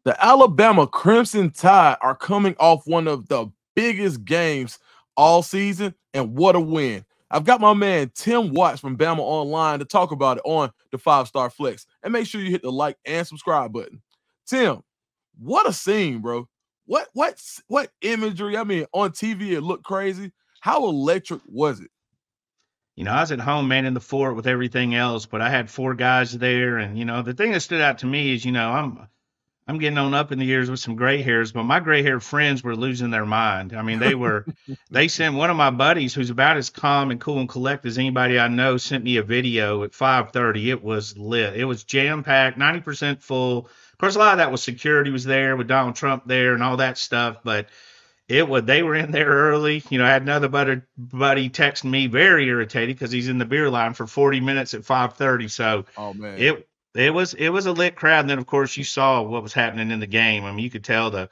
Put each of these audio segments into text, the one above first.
The Alabama Crimson Tide are coming off one of the biggest games all season, and what a win. I've got my man Tim Watts from Bama Online to talk about it on the Five Star Flex. And make sure you hit the like and subscribe button. Tim, what a scene, bro. What imagery? I mean, on TV it looked crazy. How electric was it? I was at home manning the fort with everything else, but I had four guys there, and the thing that stood out to me is, I'm getting on up in the years with some gray hairs, but my gray haired friends were losing their mind. I mean, they sent one of my buddies who's about as calm and cool and collect as anybody I know sent me a video at 5:30. It was lit. It was jam packed, 90% full. Of course, a lot of that was security was there with Donald Trump there and all that stuff, but they were in there early. I had another buddy texting me very irritated because he's in the beer line for 40 minutes at 5:30. So Oh man. it was a lit crowd. And then of course you saw what was happening in the game. I mean, you could tell the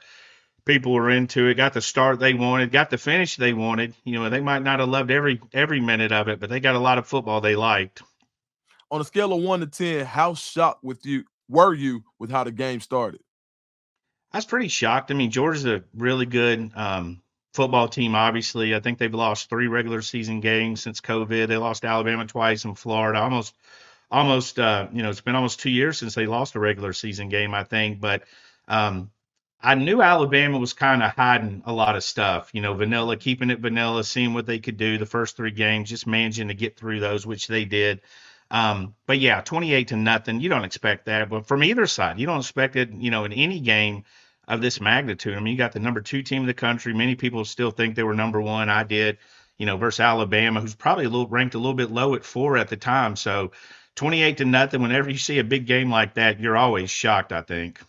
people were into it, got the start they wanted, got the finish they wanted. They might not have loved every minute of it, but they got a lot of football they liked. On a scale of 1 to 10, how shocked with you were you with how the game started? I was pretty shocked. I mean, Georgia's a really good football team, obviously. I think they've lost three regular season games since COVID. They lost Alabama twice and Florida. It's been almost 2 years since they lost a regular season game, I think. But I knew Alabama was kind of hiding a lot of stuff, vanilla, keeping it vanilla, seeing what they could do the first three games, just managing to get through those, which they did. But yeah, 28-0, you don't expect that. But from either side, you don't expect it, in any game of this magnitude. I mean, you got the number two team in the country. Many people still think they were number one. I did, versus Alabama, who's probably ranked a little bit low at 4 at the time. So 28-0, whenever you see a big game like that, you're always shocked, I think.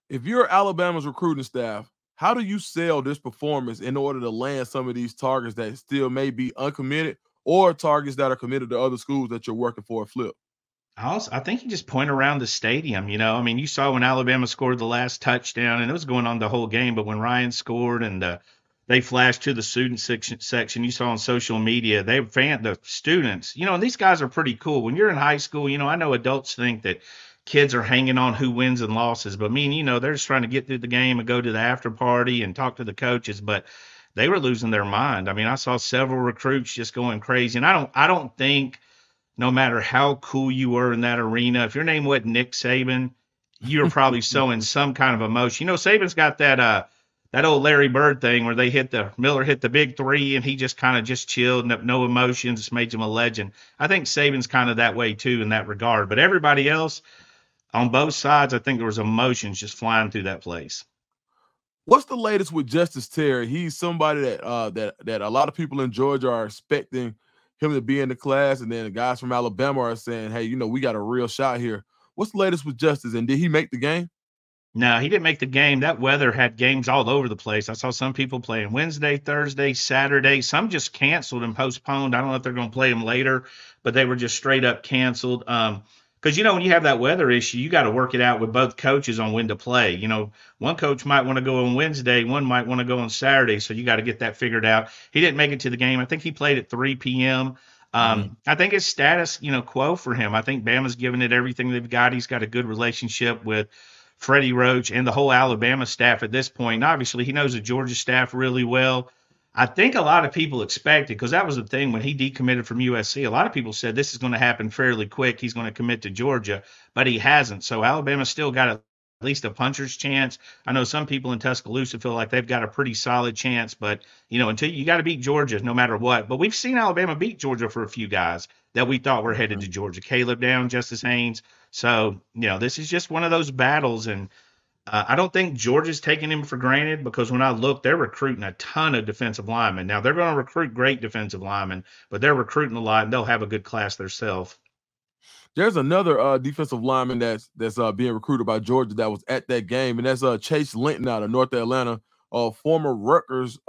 If you're Alabama's recruiting staff, how do you sell this performance in order to land some of these targets that still may be uncommitted or targets that are committed to other schools that you're working for a flip? I think you just point around the stadium. I mean, you saw when Alabama scored the last touchdown, and it was going on the whole game. But when Ryan scored and they flashed to the student section, you saw on social media, the students, and these guys are pretty cool. When you're in high school, I know adults think that kids are hanging on who wins and losses, but me, they're just trying to get through the game and go to the after party and talk to the coaches. But they were losing their mind. I mean, I saw several recruits just going crazy, and I don't think no matter how cool you were in that arena, if your name wasn't Nick Saban, you're probably showing some kind of emotion. Saban's got that old Larry Bird thing where Miller hit the big three and he just kind of just chilled, no emotions, just made him a legend. I think Saban's kind of that way too in that regard. But everybody else on both sides, I think there was emotions just flying through that place. What's the latest with Justice Terry? He's somebody that a lot of people in Georgia are expecting him to be in the class, and then the guys from Alabama are saying, "Hey, we got a real shot here." What's the latest with Justice, and did he make the game? No, he didn't make the game. That weather had games all over the place. I saw some people playing Wednesday, Thursday, Saturday. Some just canceled and postponed. I don't know if they're going to play them later, but they were just straight up canceled. Because when you have that weather issue, you got to work it out with both coaches on when to play. One coach might want to go on Wednesday, one might want to go on Saturday, so you got to get that figured out. He didn't make it to the game. I think he played at 3 p.m. I think his status, quo for him. I think Bama's given it everything they've got. He's got a good relationship with Freddie Roach and the whole Alabama staff at this point. Obviously, he knows the Georgia staff really well. I think a lot of people expected, because that was the thing when he decommitted from USC. A lot of people said this is going to happen fairly quick. He's going to commit to Georgia, but he hasn't. So Alabama still got at least a puncher's chance. I know some people in Tuscaloosa feel like they've got a pretty solid chance, but until you got to beat Georgia no matter what. But we've seen Alabama beat Georgia for a few guys that we thought were headed to Georgia. Caleb Down, Justice Haynes. So this is just one of those battles, and I don't think Georgia's taking him for granted, because when I look, they're recruiting a ton of defensive linemen. Now, they're going to recruit great defensive linemen, but they're recruiting a lot, and they'll have a good class themselves. There's another defensive lineman that's being recruited by Georgia that was at that game, and that's Chase Linton out of North Atlanta, former Rutgers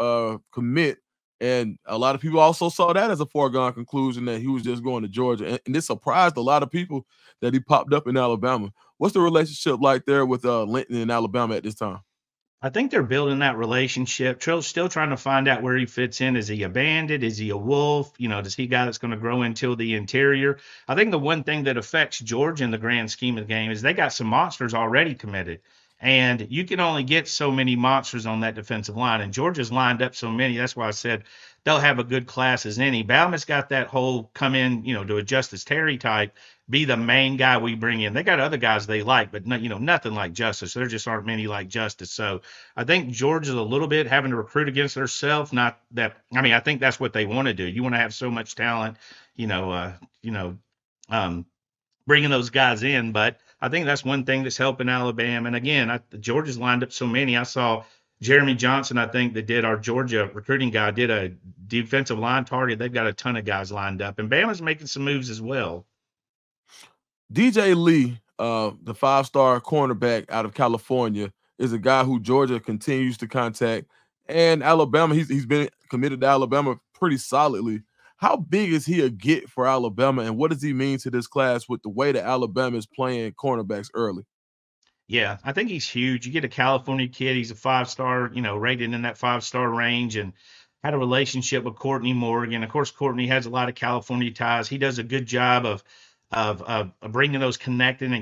commit. And a lot of people also saw that as a foregone conclusion that he was just going to Georgia. And this surprised a lot of people that he popped up in Alabama. What's the relationship like there with Linton in Alabama at this time? I think they're building that relationship. Trill's still trying to find out where he fits in. Is he a bandit? Is he a wolf? Does he a guy that's going to grow into the interior? I think the one thing that affects Georgia in the grand scheme of the game is they got some monsters already committed. And you can only get so many monsters on that defensive line. And Georgia's lined up so many. That's why I said they'll have a good class as any. Bama's got that whole come in, to a Justice Terry type, be the main guy we bring in. They got other guys they like, but no, nothing like Justice. There just aren't many like Justice. So I think Georgia's a little bit having to recruit against herself. Not that, I think that's what they want to do. You want to have so much talent, you know, uh, you know, um, bringing those guys in. But I think that's one thing that's helping Alabama. And again, Georgia's lined up so many. I saw Jeremy Johnson, I think, that did our Georgia recruiting guy, did a defensive line target. They've got a ton of guys lined up. And Bama's making some moves as well. DJ Lee, the 5-star cornerback out of California, is a guy who Georgia continues to contact. And Alabama, he's been committed to Alabama pretty solidly. How big is he a get for Alabama, and what does he mean to this class with the way that Alabama is playing cornerbacks early? Yeah, I think he's huge. You get a California kid, he's a 5-star, rated in that 5-star range, and had a relationship with Courtney Morgan. Of course, Courtney has a lot of California ties. He does a good job of bringing those connecting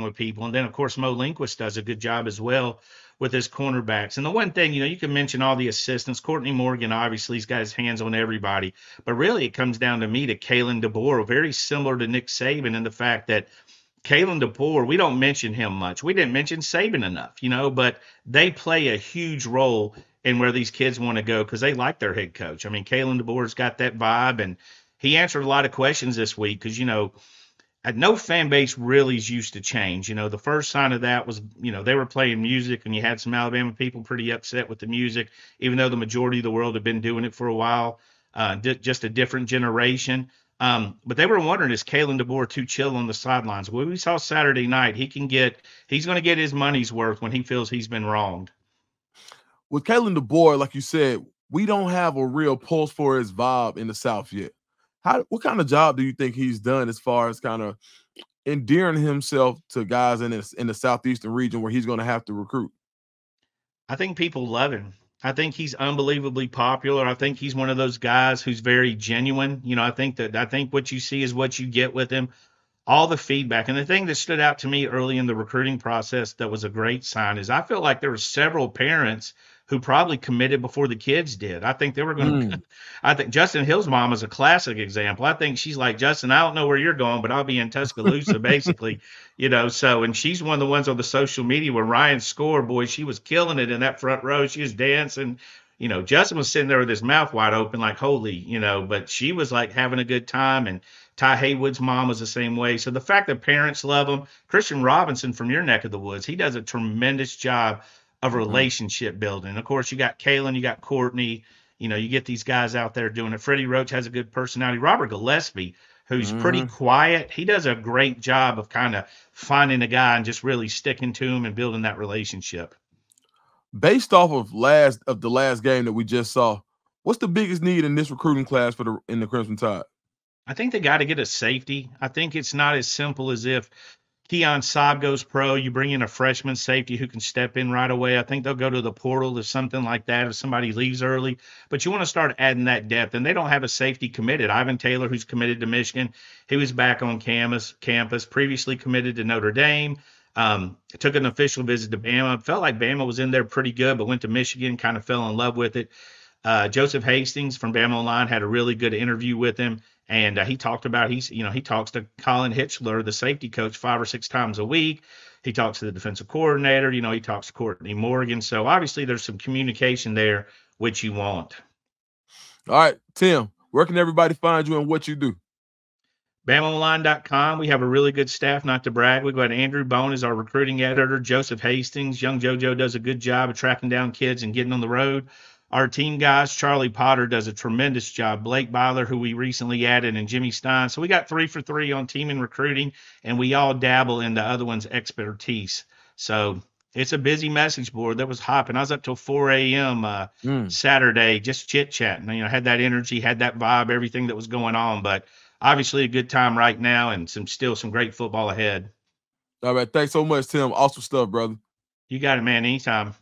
with people. And then, of course, Mo Linquist does a good job as well with his cornerbacks. And the one thing, you can mention all the assistants. Courtney Morgan, obviously, he's got his hands on everybody. But really, it comes down to me to Kalen Deboer, very similar to Nick Saban in the fact that Kalen Deboer, we don't mention him much. We didn't mention Saban enough, but they play a huge role in where these kids want to go because they like their head coach. Kalen Deboer's got that vibe, and he answered a lot of questions this week because, no fan base really is used to change. The first sign of that was, they were playing music and you had some Alabama people pretty upset with the music, even though the majority of the world had been doing it for a while, just a different generation. But they were wondering, is Kalen Deboer too chill on the sidelines? Well, we saw Saturday night, he's going to get his money's worth when he feels he's been wronged. With Kalen Deboer, like you said, we don't have a real pulse for his vibe in the South yet. What kind of job do you think he's done as far as kind of endearing himself to guys in the Southeastern region where he's going to have to recruit? I think people love him. I think he's unbelievably popular. I think he's one of those guys who's very genuine. I think what you see is what you get with him. All the feedback. And the thing that stood out to me early in the recruiting process that was a great sign is I feel like there were several parents who probably committed before the kids did. I think they were going to, I think Justin Hill's mom is a classic example. I think she's like, Justin, I don't know where you're going, but I'll be in Tuscaloosa, basically, and she's one of the ones on the social media where Ryan scored, boy, she was killing it in that front row. She was dancing. Justin was sitting there with his mouth wide open, like, holy, but she was like having a good time. And Ty Haywood's mom was the same way. So the fact that parents love him, Christian Robinson from your neck of the woods, he does a tremendous job of relationship building. Of course, you got Kalen, you got Courtney, you get these guys out there doing it. Freddie Roach has a good personality. Robert Gillespie, who's pretty quiet, he does a great job of kind of finding a guy and just really sticking to him and building that relationship. Based off of the last game that we just saw, what's the biggest need in this recruiting class in the Crimson Tide? I think they got to get a safety. I think it's not as simple as if Keon Saab goes pro, you bring in a freshman safety who can step in right away. I think they'll go to the portal or something like that if somebody leaves early. But you want to start adding that depth, and they don't have a safety committed. Ivan Taylor, who's committed to Michigan, he was back on campus, previously committed to Notre Dame. Took an official visit to Bama. Felt like Bama was in there pretty good, but went to Michigan, kind of fell in love with it. Joseph Hastings from Bama Online had a really good interview with him. And he talked about he talks to Colin Hitchler, the safety coach, 5 or 6 times a week. He talks to the defensive coordinator. He talks to Courtney Morgan. So obviously there's some communication there, which you want. All right, Tim, where can everybody find you and what you do? BamaOnline.com. We have a really good staff, not to brag. We've got Andrew Bone as our recruiting editor, Joseph Hastings. Young JoJo does a good job of tracking down kids and getting on the road. Our team guys, Charlie Potter does a tremendous job. Blake Byler, who we recently added, and Jimmy Stein. So we got 3 for 3 on team and recruiting, and we all dabble in the other one's expertise. So it's a busy message board that was hopping. I was up till 4 a.m. Saturday just chit-chatting. Had that energy, had that vibe, everything that was going on. But obviously a good time right now and still some great football ahead. All right. Thanks so much, Tim. Awesome stuff, brother. You got it, man. Anytime.